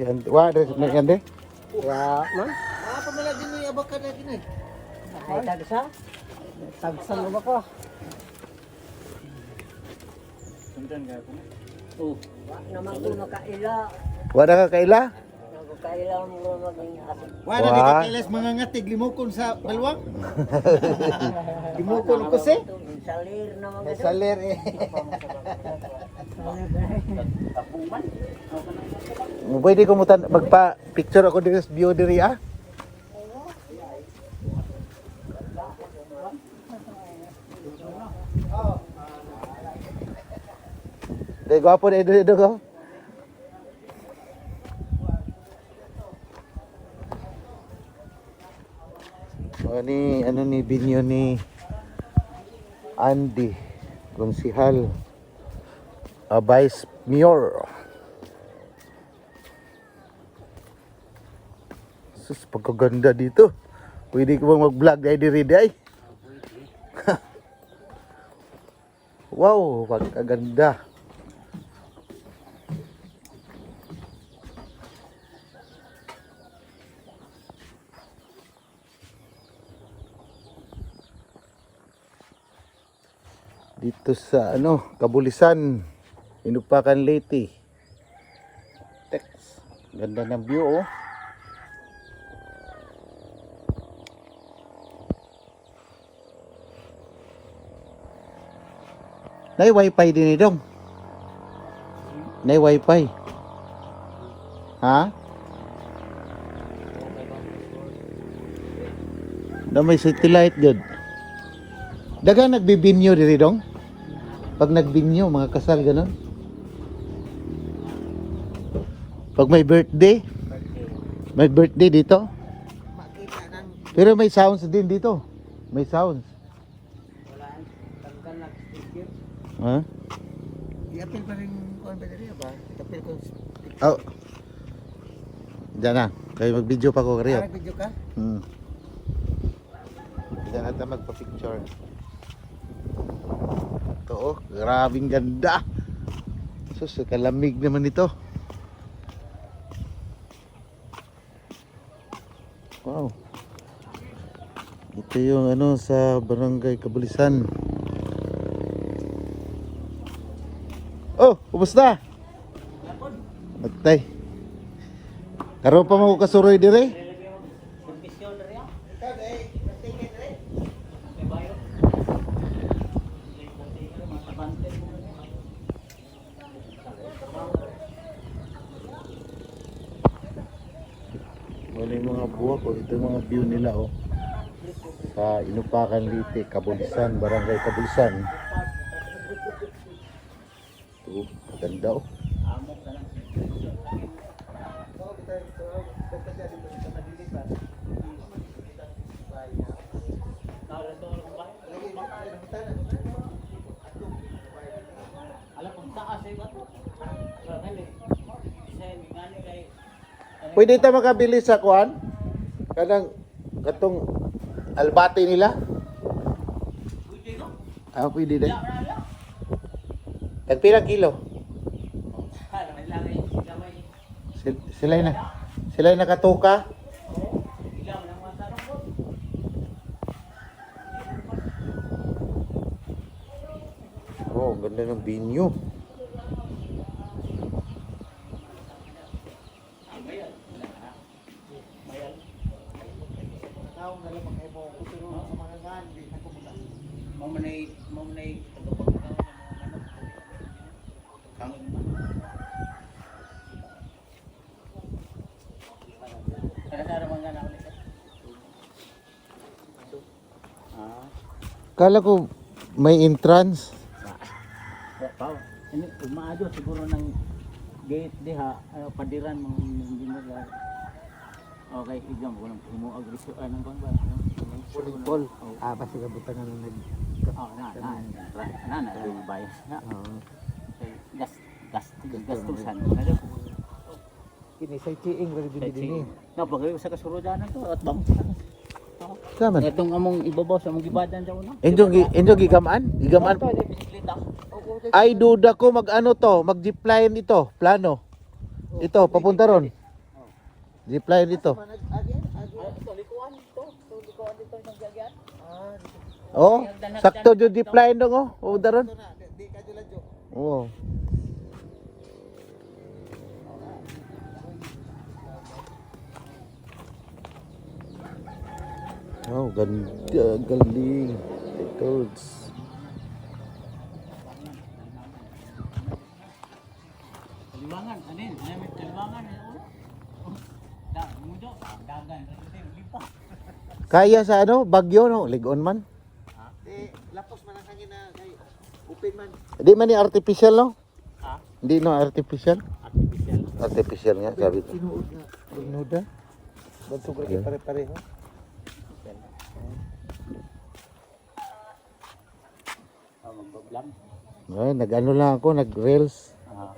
Yan, wa de yan de. Ya, man. Apa malah gini abakan lagi nih? Ay, tagsa. Tagsa mo ba ko? Oh, Wa naman ko makaila. Wa da ka kaila? Nagkaila mo maging aso. wala di ka kailas mga ngatig limukon sa balwang. Limukon ko si. Salir naman ito. Saler eh. Pwede ko mutan magpa picture ako diri sa view diri ah. Dai gwapo dai ko. Ano ni binyo ni Andy Konsihal Vice Mayor. Sus, pagkaganda dito. Pwede ko bang mag-vlog ay diri day? Wow, pagkaganda. Dito sa Kabulisan, Inupakan Leyte. Text. Ganda ng view oh. Nay wifi din dong. Nay wifi. Ha? Na may satellite gud. Daga nagbibinyo diri dong. Pag nagbinyo, mga kasal ganun. Pag may birthday dito. Pero may sounds din dito. May sounds. Ha? I-appeal pa rin ko ang baterya ba? I-appeal ko. Oh. Diyan na. Kayo mag-video pa ko kariyo. Video ka? Diyan natin magpa-picture. Ito oh, grabing ganda. Sus, kalamig naman ito. Wow. Ito yung sa Barangay Kabulisan. Oh, kumusta? Magtay. Karon pa mo kasuroy dire? Wala yung mga buwak oh. Ito yung mga view nila oh. Sa Inupakan Leyte, Kabulisan, Barangay Kabulisan. Ito, ganda oh. Pwede ta makabili sa kuan? Kanang katong albati nila? Pwede no? Ah, pwede din. Tagpirang kilo? Sila nakatuka? Oh, ganda ng binyo. Kala ko may entrance. Pao. Ini umaado siguro ng gate diha, padiran mga engineer. Okay, igam ko lang umuagriso anong kon ba? Pol. Ah, basta kabutan na nag. Na yung bias na. Gastusan. Kini sa chiing wala din. Napagay sa kasurudanan to at bang. Saman. Itong among ibabaw sa among gibadan daw na. Enjo gigamaan? Gigamaan. Bisikleta. Ay duda ko mag-ano to, mag-zipline ito, plano. Ito papunta ron. Zipline dito. Ito, likuan ito. Ito, likuan dito yung nagyagyan. Oh, sakto jud zipline dong oh. O daron. Oo. Oh, ganda, galing. Toads. Kaliwangan, anin? Namit kaliwangan. Mudo, dagan. Lipa. Kaya sa ano, Bagyo no, ligon man. Lapos man ang hangin na kay open man. Di man ni artificial no? Ha? Hindi no artificial. Artificial. Artificial nga sabi ko. Tinuod na. Tinuda. Bantog Okay. lagi pare-pareho. Magbablam. Ay, nag-ano lang ako, nag-reels. Ah.